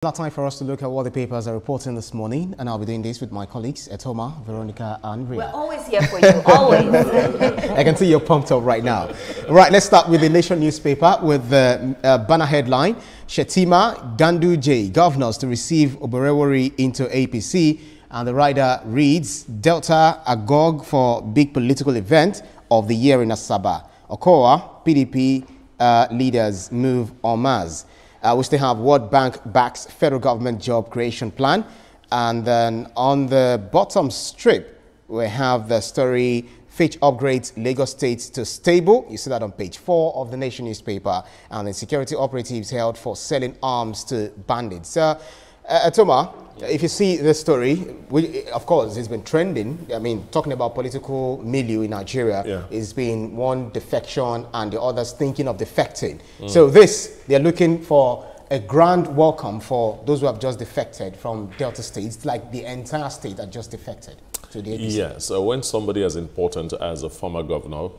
It's time for us to look at what the papers are reporting this morning, and I'll be doing this with my colleagues, Shettima, Veronica, and Ria. We're always here for you, always. I can see you're pumped up right now. Right, let's start with the Nation newspaper with the banner headline, Shettima, Ganduje, governors to receive Oborevwori into APC, and the rider reads, Delta agog for big political event of the year in Asaba. Okowa, PDP leaders move en masse. We still have World Bank backs federal government job creation plan. And then on the bottom strip, we have the story, Fitch upgrades Lagos State to stable. You see that on page 4 of the Nation newspaper. And the security operatives held for selling arms to bandits. Shettima, if you see this story, which of course it's been trending. I mean, talking about political milieu in Nigeria, it's been one defection and the others thinking of defecting. So they're looking for a grand welcome for those who have just defected from Delta State. It's like the entire state that just defected to the APC. Yeah, so when somebody as important as a former governor,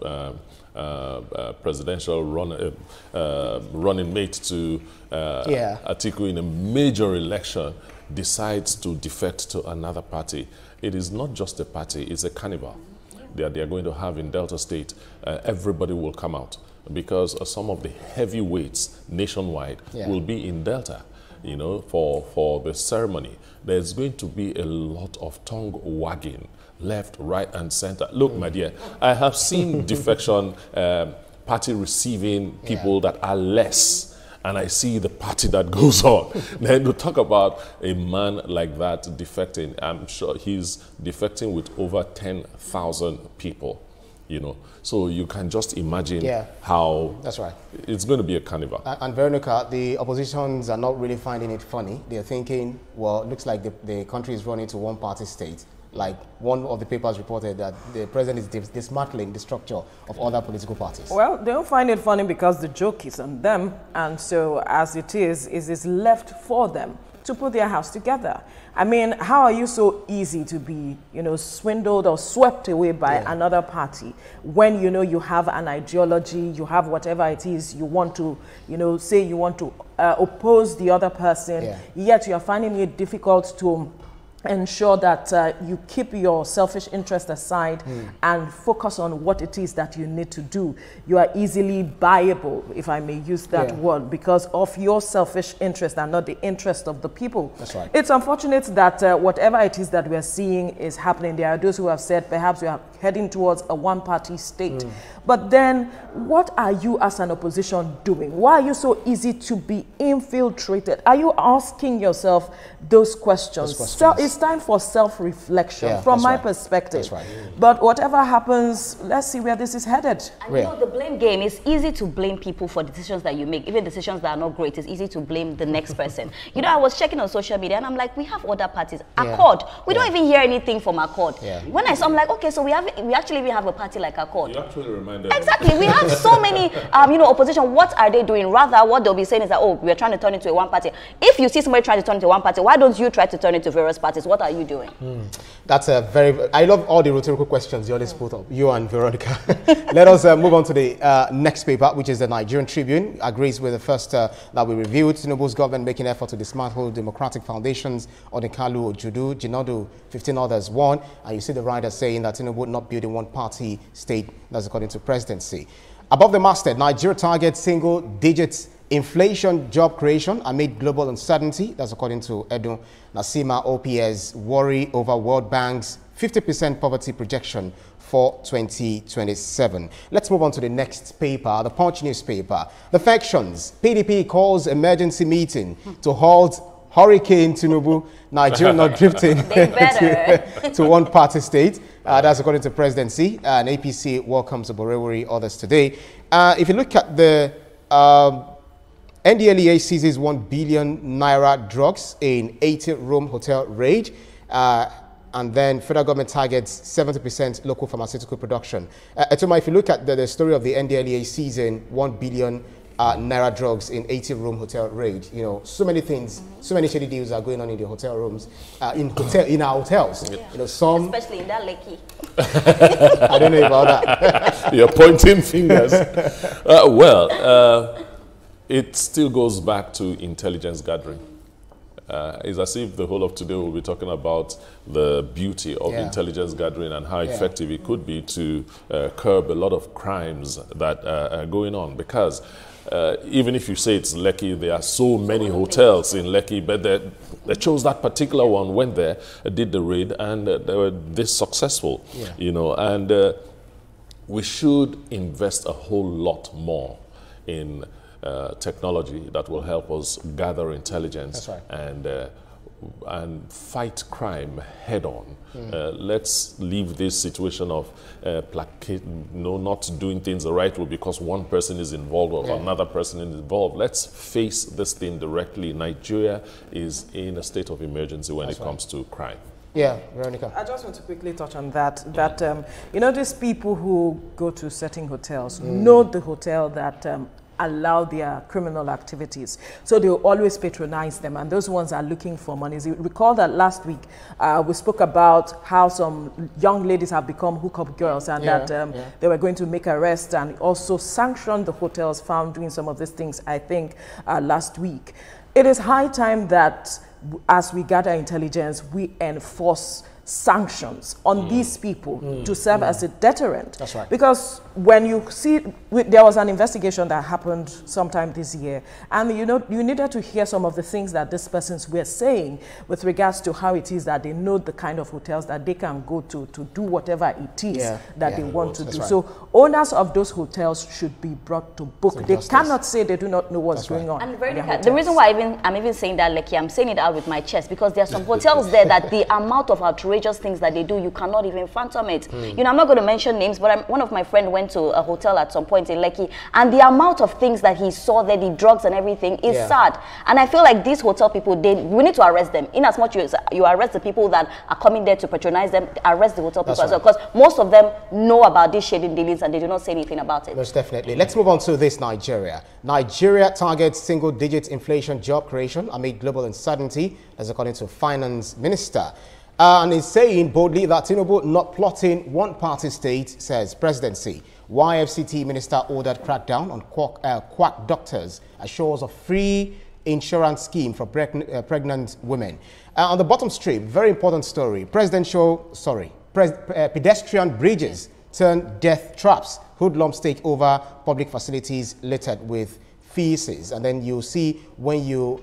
presidential running mate to Atiku in a major election, decides to defect to another party, it is not just a party, it's a carnival that they are going to have in Delta State. Everybody will come out because some of the heavyweights nationwide will be in Delta, you know, for the ceremony. There's going to be a lot of tongue wagging left, right, and center. Look, my dear, I have seen defection party receiving people that are less, and I see the party that goes on. Then to talk about a man like that defecting, I'm sure he's defecting with over 10,000 people, you know. So you can just imagine how it's going to be a carnival. And Veronica, the oppositions are not really finding it funny. They're thinking, well, it looks like the country is running to one-party state. Like one of the papers reported that the president is dismantling the structure of other political parties. Well, they don't find it funny because the joke is on them, and so as it is left for them to put their house together. I mean, how are you so easy to be, you know, swindled or swept away by another party when, you know, you have an ideology, you have whatever it is you want to, you know, say you want to oppose the other person, yet you are finding it difficult to ensure that you keep your selfish interest aside and focus on what it is that you need to do. You are easily buyable, if I may use that word, because of your selfish interest and not the interest of the people. That's right. It's unfortunate that whatever it is that we are seeing is happening. There are those who have said perhaps we are heading towards a one-party state. But then what are you as an opposition doing? Why are you so easy to be infiltrated? Are you asking yourself those questions? So it's time for self-reflection from my perspective. That's right. But whatever happens, let's see where this is headed. And you know, the blame game, it's easy to blame people for decisions that you make. Even decisions that are not great, it's easy to blame the next person. You know, I was checking on social media and I'm like, we have other parties. Accord. We don't even hear anything from Accord. When I saw, I'm like, okay, so we actually even have a party like Accord. You actually reminded me. Exactly. We have so many, you know, opposition. What are they doing? Rather, what they'll be saying is that, oh, we're trying to turn it into a one party. If you see somebody trying to turn it into one party, why don't you try to turn it to various parties? What are you doing? That's a I love all the rhetorical questions you always put up, you and Veronica. Let us move on to the next paper, which is the Nigerian Tribune. Agrees with the first that we reviewed. Tinubu's government making effort to dismantle democratic foundations. Odekalu, Ojudu, Jinodu, 15 others won. And you see the writer saying that Tinubu would not build a one-party state. That's according to presidency. Above the masthead, Nigeria targets single digits inflation, job creation amid global uncertainty. That's according to Edu Nasima OPS. Worry over World Bank's 50% poverty projection for 2027. Let's move on to the next paper, the Punch newspaper. The factions. PDP calls emergency meeting to halt Hurricane Tinubu, Nigeria not drifting to one-party state. That's according to presidency. And APC welcomes Oborevwori, others today. If you look at the NDLEA seizes 1 billion naira drugs in 80-room hotel raid. And then federal government targets 70% local pharmaceutical production. Shettima, if you look at the story of the NDLEA seizing 1 billion naira drugs in 80-room hotel raid, you know, so many things, so many shady deals are going on in the hotel rooms, in our hotels. You know, some, especially in that Lekki. I don't know about that. You're pointing fingers. It still goes back to intelligence gathering. It's as if the whole of today will be talking about the beauty of intelligence gathering and how effective it could be to curb a lot of crimes that are going on. Because even if you say it's Lekki, there are so many hotels in Lekki, but they chose that particular one, went there, did the raid, and they were this successful, you know. And we should invest a whole lot more in technology that will help us gather intelligence and fight crime head on. Let's leave this situation of not doing things the right way because one person is involved or another person is involved. Let's face this thing directly. Nigeria is in a state of emergency when it comes to crime. Yeah, Veronica. I just want to quickly touch on that. You know, these people who go to certain hotels know the hotel that allow their criminal activities. So they will always patronize them, and those ones are looking for money. You recall that last week we spoke about how some young ladies have become hookup girls, and they were going to make arrests and also sanction the hotels found doing some of these things, I think, last week. It is high time that as we gather intelligence, we enforce sanctions on these people to serve as a deterrent. That's right. Because when you see, there was an investigation that happened sometime this year, and you know, you needed to hear some of the things that these persons were saying with regards to how it is that they know the kind of hotels that they can go to do whatever it is that they want to do. Right. So owners of those hotels should be brought to book. They cannot say they do not know what's going on. And the reason why I'm even saying that, like, I'm saying it out with my chest, because there are some hotels there that the amount of outrageous things that they do, you cannot even fathom it. You know, I'm not going to mention names, but one of my friends went to a hotel at some point in Lekki, and the amount of things that he saw there, the drugs and everything, is sad. And I feel like these hotel people, we need to arrest them. In as much as you arrest the people that are coming there to patronize them, arrest the hotel people as well, because most of them know about these shading dealings and they do not say anything about it. Most definitely. Let's move on to this. Nigeria. Nigeria targets single-digit inflation job creation amid global uncertainty, as according to Finance Minister. And is saying boldly that Tinubu not plotting one-party state, says presidency. YFCT minister ordered crackdown on quack doctors, assures a free insurance scheme for pregnant women. On the bottom strip, very important story. Pedestrian bridges turn death traps. Hoodlums take over public facilities littered with feces. And then you see when you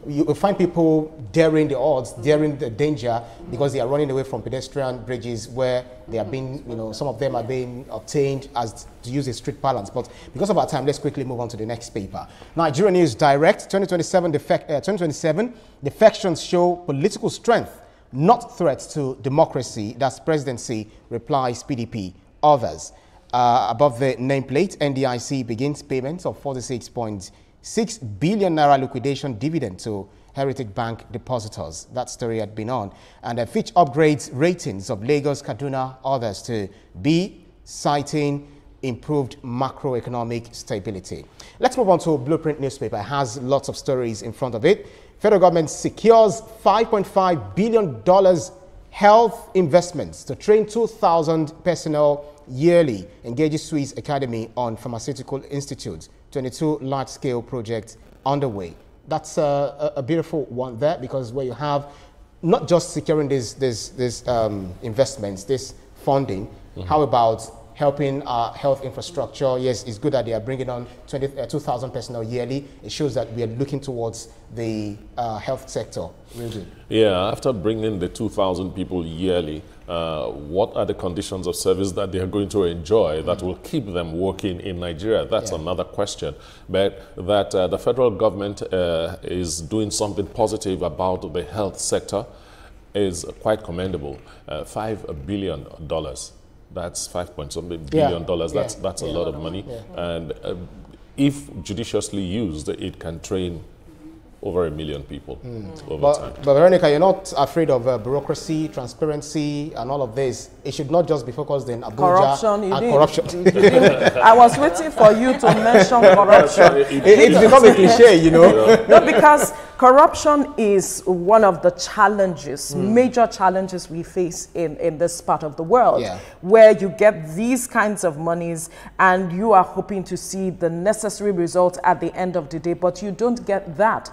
you find people daring the odds, daring the danger, because they are running away from pedestrian bridges where they are being, some of them are being obtained as to use a street balance. But because of our time, let's quickly move on to the next paper. Nigeria News Direct, 2027 defections show political strength, not threats to democracy. That's presidency, replies PDP. Others. Above the nameplate, NDIC begins payments of 46.6 billion naira liquidation dividend to Heritage Bank depositors. That story had been on. And Fitch upgrades ratings of Lagos, Kaduna, others to B, citing improved macroeconomic stability. Let's move on to Blueprint newspaper. It has lots of stories in front of it. Federal government secures $5.5 billion health investments to train 2,000 personnel yearly, engages Swiss Academy on Pharmaceutical Institutes. 22 large-scale projects underway. That's a beautiful one there, because where you have not just securing these investments, this funding, how about helping our health infrastructure? Yes, it's good that they are bringing on 2,000 personnel yearly. It shows that we are looking towards the health sector. Really good. Yeah, after bringing the 2,000 people yearly, what are the conditions of service that they are going to enjoy that will keep them working in Nigeria? That's another question. But that the federal government is doing something positive about the health sector is quite commendable. $5 billion. That's $5.something billion. That's a lot of money. And if judiciously used, it can train over 1 million people over time. But Veronica, you're not afraid of bureaucracy, transparency, and all of this. It should not just be focused in Abuja corruption. I was waiting for you to mention corruption. It's become a cliche, No, because Corruption is one of the challenges, major challenges we face in this part of the world, where you get these kinds of monies and you are hoping to see the necessary results at the end of the day, but you don't get that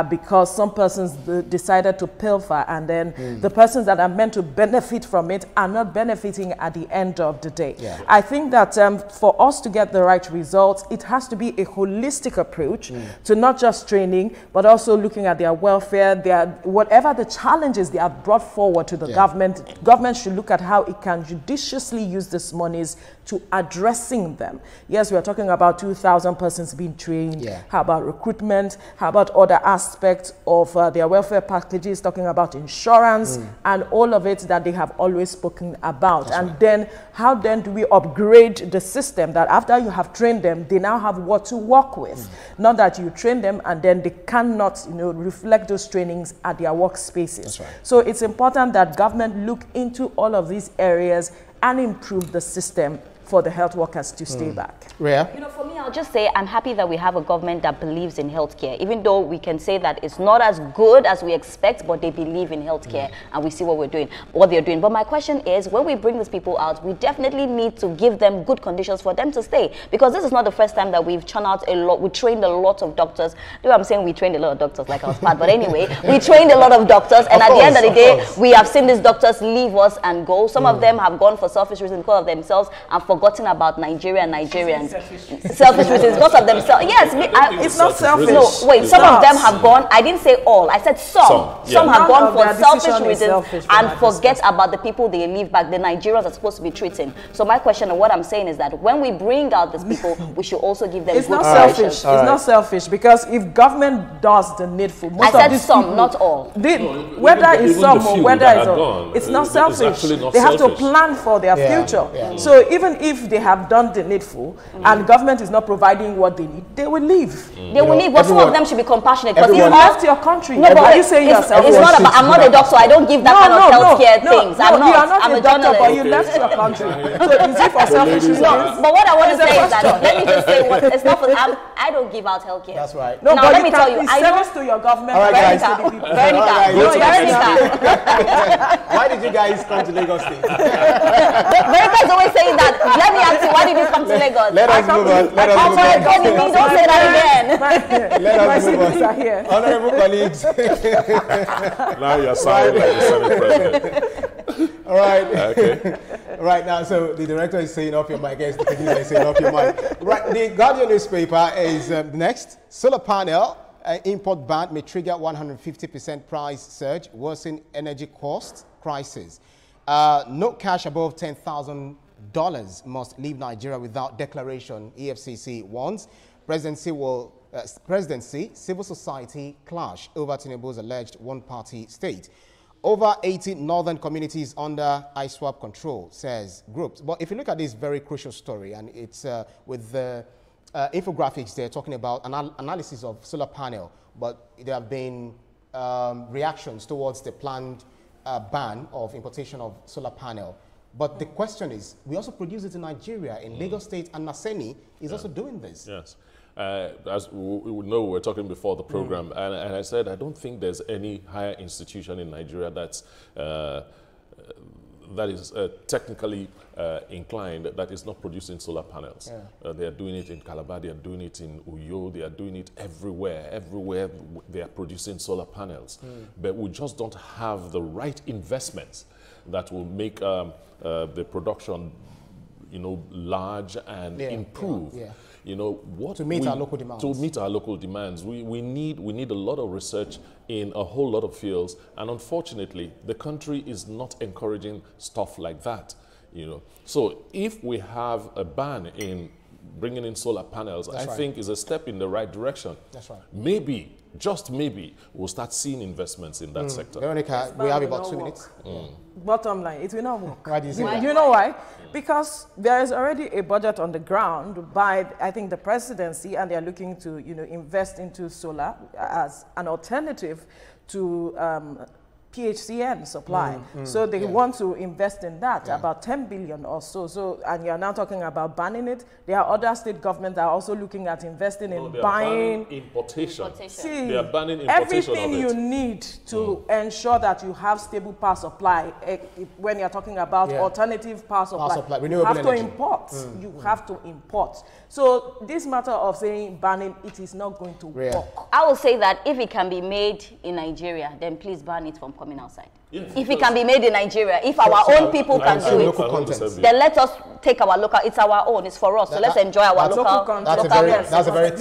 because some persons decided to pilfer, and then the persons that are meant to benefit from it are not benefiting at the end of the day. I think that for us to get the right results, it has to be a holistic approach to not just training, but also looking at their welfare, whatever the challenges they have brought forward to the government. Government should look at how it can judiciously use these monies to addressing them. Yes, we are talking about 2,000 persons being trained. How about recruitment? How about other aspects of their welfare packages, talking about insurance and all of it that they have always spoken about. Then how then do we upgrade the system that after you have trained them, they now have what to work with? Not that you train them and then they cannot, reflect those trainings at their workspaces. So it's important that government look into all of these areas and improve the system for the health workers to stay back. Rhea? For me, I'll just say I'm happy that we have a government that believes in healthcare, even though we can say that it's not as good as we expect, but they believe in healthcare and we see what they're doing. But my question is, when we bring these people out, we definitely need to give them good conditions for them to stay, because this is not the first time that we've churned out we trained a lot of doctors. Though I'm saying we trained a lot of doctors like I was part, but anyway, we trained a lot of doctors, and at the end of the day, we have seen these doctors leave us and go. Some of them have gone for selfish reasons because of themselves and forgotten about Nigeria and Nigerians. Selfish reasons because of themselves. Yes, it's not selfish. No, wait, some of them have gone. I didn't say all. I said some. Some have gone for selfish reasons and forget about the people they leave back. The Nigerians are supposed to be treating. So my question and what I'm saying is that when we bring out these people, we should also give them. It's not selfish. It's not selfish, because if government does the needful, most I of these said some, people, not all. Whether it's some or whether it's not selfish. They have to plan for their future. So even if they have done the needful and government is not providing what they need, they will leave. They will leave, but some of them should be compassionate. Because you left your country. No, but you say yourself. It's not about. I'm not a doctor. I don't give that kind of healthcare things. You are not a doctor, but you left your country. So is it for selfish reasons? No, but what I want to say is that let me just say what it's not for. I don't give out healthcare. That's right. No, now but let me tell you. I service to your government. Veronica. Why did you guys come to Lagos State? Veronica is always saying that. Let me ask you, why did you come to Lagos? Let us move on. Let us move on. Don't say that again. Let us move on. Honorable colleagues. Now you're sounding like the Senate President. All right. Okay. Right now, so the director is saying off your mic. Yes, the producer is saying off your mic. Right. The Guardian newspaper is next. Solar panel import ban may trigger 150% price surge, worsen energy cost crisis. No cash above $10,000 must leave Nigeria without declaration, EFCC warns. Presidency, civil society clash over Tinubu's alleged one-party state. Over 80 northern communities under ISWAP control, says groups. But if you look at this very crucial story, and it's with the infographics, they're talking about analysis of solar panel, but there have been reactions towards the planned ban of importation of solar panel. But the question is, we also produce it in Nigeria, in Lagos State, and Naseni is also doing this. Yes. As we know, we were talking before the program, and I said I don't think there's any higher institution in Nigeria that's that is technically inclined that is not producing solar panels. They are doing it in Calabar, they are doing it in Uyo, they are doing it everywhere. Everywhere they are producing solar panels. But we just don't have the right investments that will make the production, large and improve. What to meet our local demands. To meet our local demands, we need a lot of research in a whole lot of fields, and unfortunately, the country is not encouraging stuff like that. So if we have a ban in bringing in solar panels, I think is a step in the right direction. That's right. Maybe, just maybe, we'll start seeing investments in that sector. Veronica, we have about 2 minutes. Bottom line, it will not work. Why do you say that? You know why? Because there is already a budget on the ground by, I think, the presidency, and they are looking to, invest into solar as an alternative to PHCN supply. So they want to invest in that, about 10 billion or so. So, and you're now talking about banning it. There are other state governments that are also looking at investing in buying importation. See, they are banning importation everything you need to ensure that you have stable power supply. When you're talking about alternative power supply, you have to import. You have to import. So this matter of saying banning, it is not going to work. I will say that if it can be made in Nigeria, then please ban it from coming outside. Yes, if it can be made in Nigeria, if our own people can do it, then let us take our local. It's our own. It's for us. So let's enjoy our local content. That's a very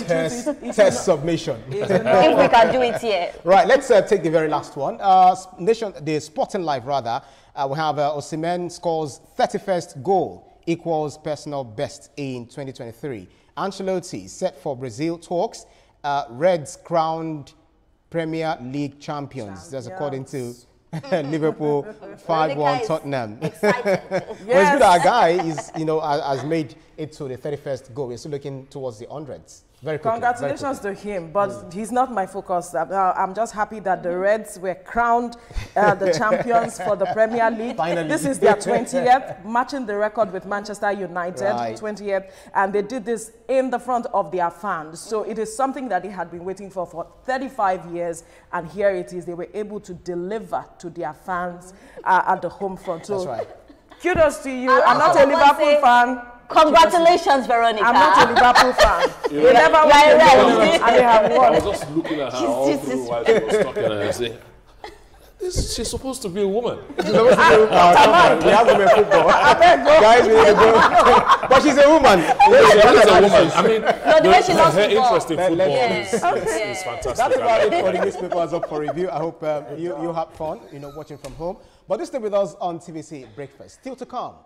test submission. If we can do it here. Right. Let's take the very last one. The Sporting Life rather. We have Osimhen scores 31st goal, equals personal best in 2023. Ancelotti set for Brazil talks. Reds crowned Premier League champions. That's according to Liverpool 5-1 Tottenham. Excited. Well, it's good our guy is, has made it to the 31st goal. We're still looking towards the hundreds. Very quickly. Congratulations to him, but he's not my focus. I'm just happy that the Reds were crowned the champions for the Premier League. Finally. This is their 20th, matching the record with Manchester United, 20th, and they did this in the front of their fans. So it is something that they had been waiting for 35 years, and here it is. They were able to deliver to their fans at the home front. So that's right. Kudos to you. I'm not a Liverpool fan. Congratulations, Veronica. I'm not a Liverpool fan. They never won the game, and they have won. I was just looking at her all through while she was talking, and I say, she's supposed to be a woman. We have women football. Guys, but she's a woman. She's a woman. I mean, the way she loves her football. interest in football is fantastic. That's about it for the newspapers up for review. I hope you have fun, watching from home. But do stay with us on TVC Breakfast. Still to come.